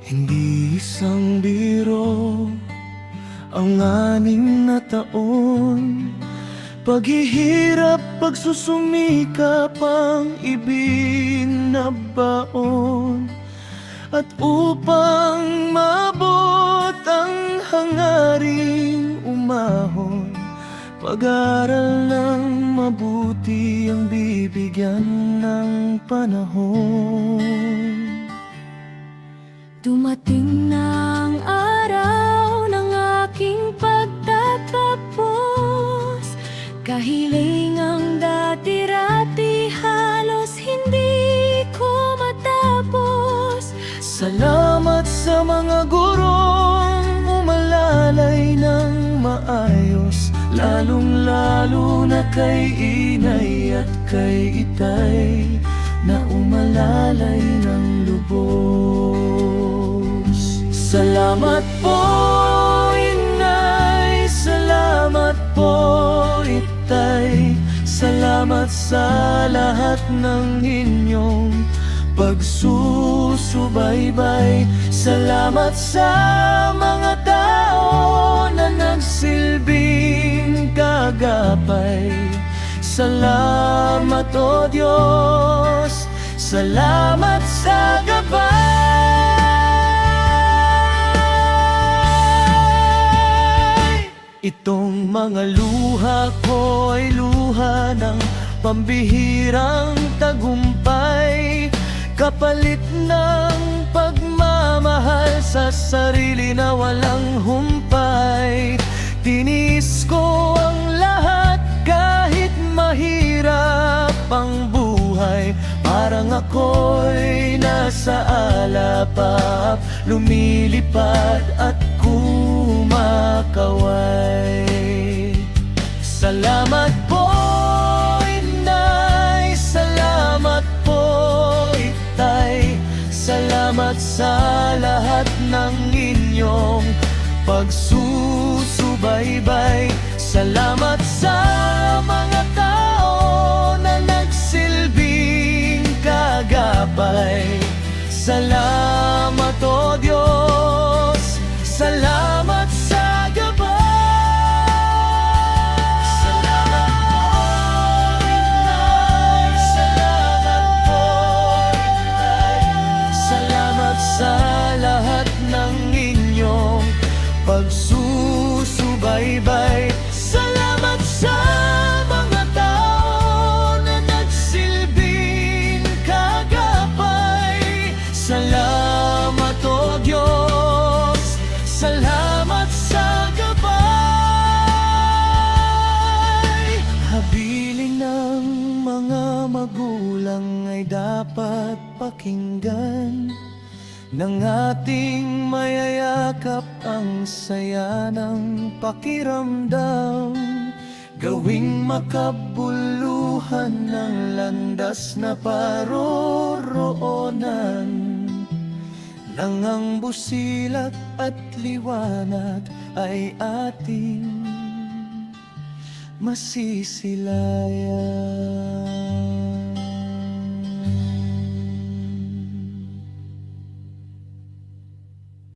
Hindi isang biro ang 6 na taon, paghihirap, pagsusumikap ang ibinabaon. At upang maabot ang hangaring umahon, pag-aral ng mabuti ang bibigyan ng panahon. Dumating na ang araw ng aking pagtatapos. Kahilingang dati-rati halos hindi ko matapos. Salamat sa mga gurong umalalay ng maayos, lalong-lalo na kay Inay at kay Itay na umalalay ng lubos. Salamat po, Inay, salamat po, Itay, salamat sa lahat ng inyong pagsusubaybay. Salamat sa mga tao na nagsilbing kagapay. Salamat, O Diyos, salamat sa gabay. Itong mga luha ko ay luha ng pambihirang tagumpay, kapalit ng pagmamahal sa sarili na walang humpay. Tinis ko ang lahat kahit mahirap ang buhay, parang ako'y nasa alapap, lumilipad at kumakaway. Salamat po, Inay, salamat po, Itay, salamat sa lahat ng inyong pagsusubaybay. Salamat sa mga tao na nagsilbing kagapay. Salamat, O Diyos, salamat sa gabay. Salamat po, Inay, salamat po, Itay, salamat sa lahat ng inyong pagsusubaybay. Salamat sa mga tao na nagsilbing kagapay. Salamat, O Diyos, salamat sa gabay. Habilin ng mga magulang ay dapat pakinggan, ng ating mayayakap ang saya ng pakiramdam, gawing makabuluhan ng landas na paroroonan, nang ang busilak at liwanag ay ating masisilayan.